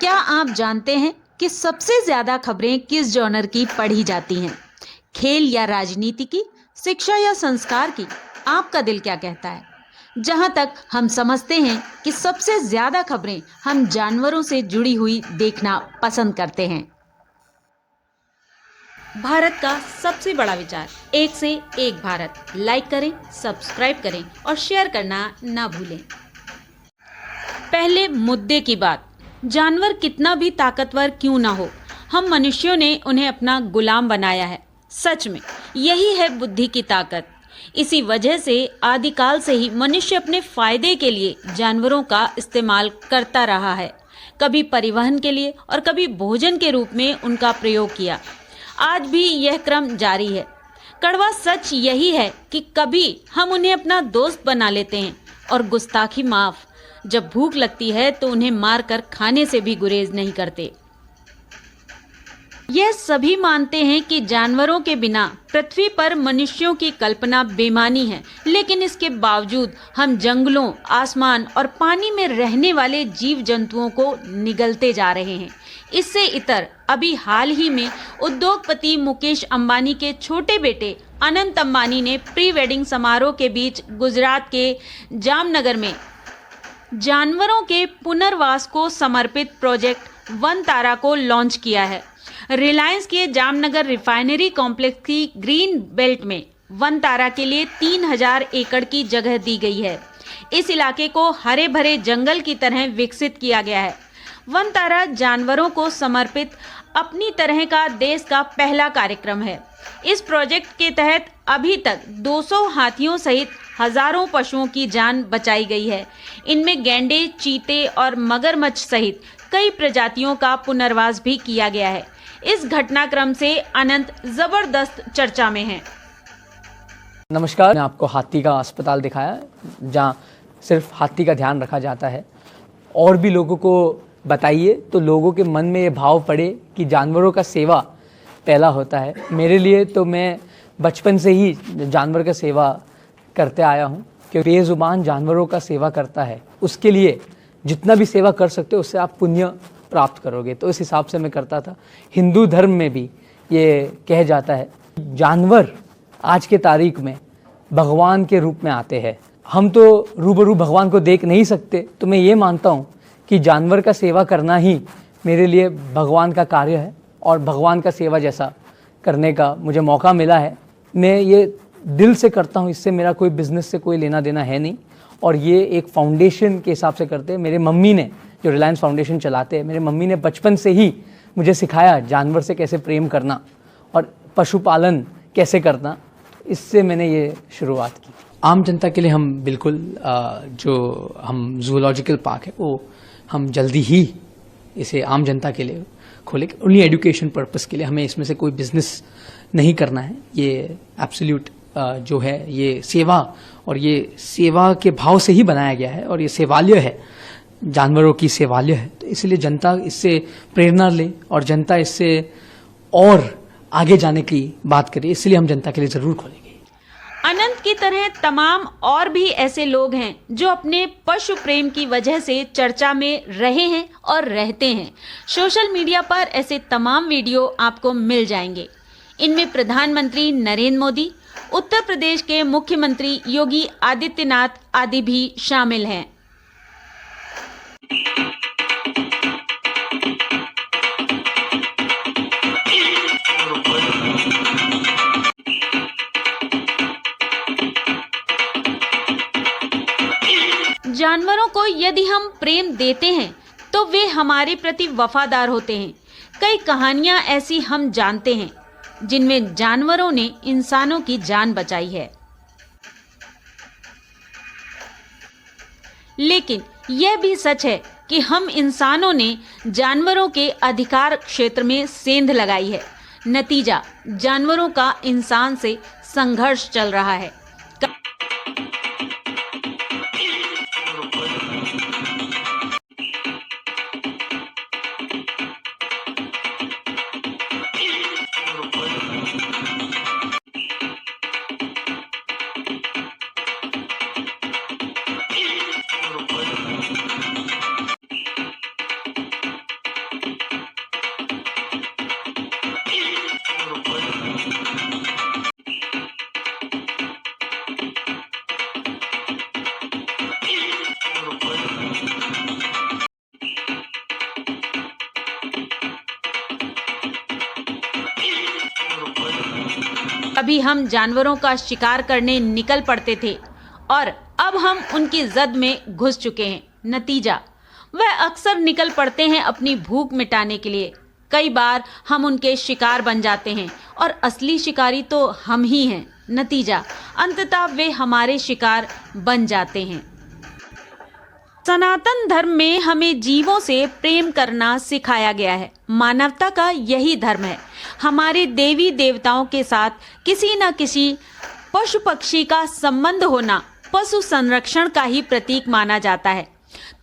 क्या आप जानते हैं कि सबसे ज्यादा खबरें किस जॉनर की पढ़ी जाती हैं? खेल या राजनीति की, शिक्षा या संस्कार की? आपका दिल क्या कहता है? जहां तक हम समझते हैं कि सबसे ज्यादा खबरें हम जानवरों से जुड़ी हुई देखना पसंद करते हैं। भारत का सबसे बड़ा विचार, एक से एक भारत। लाइक करें, सब्सक्राइब करें और शेयर करना ना भूलें। पहले मुद्दे की बात। जानवर कितना भी ताकतवर क्यों ना हो, हम मनुष्यों ने उन्हें अपना गुलाम बनाया है। सच में यही है बुद्धि की ताकत। इसी वजह से आदिकाल से ही मनुष्य अपने फायदे के लिए जानवरों का इस्तेमाल करता रहा है। कभी परिवहन के लिए और कभी भोजन के रूप में उनका प्रयोग किया। आज भी यह क्रम जारी है। कड़वा सच यही है कि कभी हम उन्हें अपना दोस्त बना लेते हैं और गुस्ताखी माफ, जब भूख लगती है तो उन्हें मारकर खाने से भी गुरेज नहीं करते। यह सभी मानते हैं कि जानवरों के बिना पृथ्वी पर मनुष्यों की कल्पना बेमानी है, लेकिन इसके बावजूद हम जंगलों, आसमान और पानी में रहने वाले जीव जंतुओं को निगलते जा रहे हैं। इससे इतर अभी हाल ही में उद्योगपति मुकेश अंबानी के छोटे बेटे अनंत अंबानी ने प्री वेडिंग समारोह के बीच गुजरात के जामनगर में जानवरों के पुनर्वास को समर्पित प्रोजेक्ट वन तारा को लॉन्च किया है। रिलायंस के जामनगर रिफाइनरी कॉम्प्लेक्स की ग्रीन बेल्ट में वन तारा के लिए 3000 एकड़ की जगह दी गई है। इस इलाके को हरे भरे जंगल की तरह विकसित किया गया है। वन तारा जानवरों को समर्पित अपनी तरह का देश का पहला कार्यक्रम है। इस प्रोजेक्ट के तहत अभी तक 200 हाथियों सहित हजारों पशुओं की जान बचाई गई है। इनमें गैंडे, चीते और मगरमच्छ सहित कई प्रजातियों का पुनर्वास भी किया गया है। इस घटनाक्रम से अनंत जबरदस्त चर्चा में है। नमस्कार, मैंने आपको हाथी का अस्पताल दिखाया जहां सिर्फ हाथी का ध्यान रखा जाता है। और भी लोगों को बताइए तो लोगों के मन में ये भाव पड़े कि जानवरों का सेवा पहला होता है। मेरे लिए तो मैं बचपन से ही जानवर का सेवा करते आया हूँ, क्योंकि बेजुबान जानवरों का सेवा करता है, उसके लिए जितना भी सेवा कर सकते हो उससे आप पुण्य प्राप्त करोगे। तो इस हिसाब से मैं करता था। हिंदू धर्म में भी ये कह जाता है जानवर आज के तारीख में भगवान के रूप में आते हैं। हम तो रूबरू भगवान को देख नहीं सकते, तो मैं ये मानता हूँ कि जानवर का सेवा करना ही मेरे लिए भगवान का कार्य है और भगवान का सेवा जैसा करने का मुझे मौका मिला है। मैं ये दिल से करता हूँ, इससे मेरा कोई बिजनेस से कोई लेना देना है नहीं। और ये एक फाउंडेशन के हिसाब से करते हैं। मेरे मम्मी ने, जो रिलायंस फाउंडेशन चलाते हैं, मेरे मम्मी ने बचपन से ही मुझे सिखाया जानवर से कैसे प्रेम करना और पशुपालन कैसे करना। इससे मैंने ये शुरुआत की। आम जनता के लिए हम बिल्कुल जो हम जूलॉजिकल पार्क है वो हम जल्दी ही इसे आम जनता के लिए खोलेंगे। ओनली एजुकेशन पर्पस के लिए, हमें इसमें से कोई बिजनेस नहीं करना है। ये एब्सोल्यूट जो है ये सेवा, और ये सेवा के भाव से ही बनाया गया है और ये सेवालय है, जानवरों की सेवालय है। तो इसलिए जनता इससे प्रेरणा ले और जनता इससे और आगे जाने की बात करे, इसलिए हम जनता के लिए जरूर खोलेंगे। अनंत की तरह तमाम और भी ऐसे लोग हैं जो अपने पशु प्रेम की वजह से चर्चा में रहे हैं और रहते हैं। सोशल मीडिया पर ऐसे तमाम वीडियो आपको मिल जाएंगे। इनमें प्रधानमंत्री नरेंद्र मोदी, उत्तर प्रदेश के मुख्यमंत्री योगी आदित्यनाथ आदि भी शामिल हैं। जानवरों को यदि हम प्रेम देते हैं तो वे हमारे प्रति वफादार होते हैं। कई कहानियां ऐसी हम जानते हैं जिनमें जानवरों ने इंसानों की जान बचाई है। लेकिन यह भी सच है कि हम इंसानों ने जानवरों के अधिकार क्षेत्र में सेंध लगाई है। नतीजा, जानवरों का इंसान से संघर्ष चल रहा है। कभी हम जानवरों का शिकार करने निकल पड़ते थे और अब हम उनकी जद में घुस चुके हैं। नतीजा, वह अक्सर निकल पड़ते हैं अपनी भूख मिटाने के लिए। कई बार हम उनके शिकार बन जाते हैं और असली शिकारी तो हम ही हैं। नतीजा, अंततः वे हमारे शिकार बन जाते हैं। सनातन धर्म में हमें जीवों से प्रेम करना सिखाया गया है। मानवता का यही धर्म है। हमारे देवी देवताओं के साथ किसी न किसी पशु पक्षी का संबंध होना पशु संरक्षण का ही प्रतीक माना जाता है।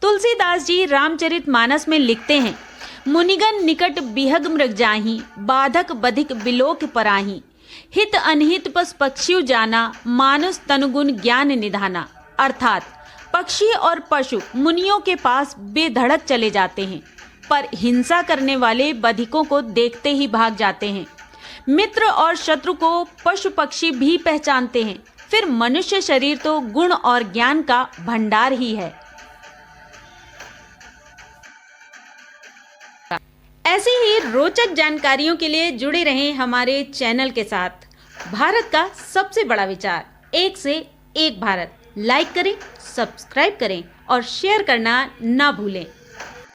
तुलसीदास जी रामचरितमानस में लिखते हैं, मुनिगण निकट बिहग मृग जाहि, बाधक बधिक बिलोक पराहि, हित अनहित पशु पक्षी जाना, मानुष तनुगुण ज्ञान निधाना। अर्थात पक्षी और पशु मुनियों के पास बेधड़क चले जाते हैं, पर हिंसा करने वाले बधिकों को देखते ही भाग जाते हैं। मित्र और शत्रु को पशु पक्षी भी पहचानते हैं। फिर मनुष्य शरीर तो गुण और ज्ञान का भंडार ही है। ऐसी ही रोचक जानकारियों के लिए जुड़े रहें हमारे चैनल के साथ। भारत का सबसे बड़ा विचार, एक से एक भारत। लाइक करें, सब्सक्राइब करें और शेयर करना ना भूलें।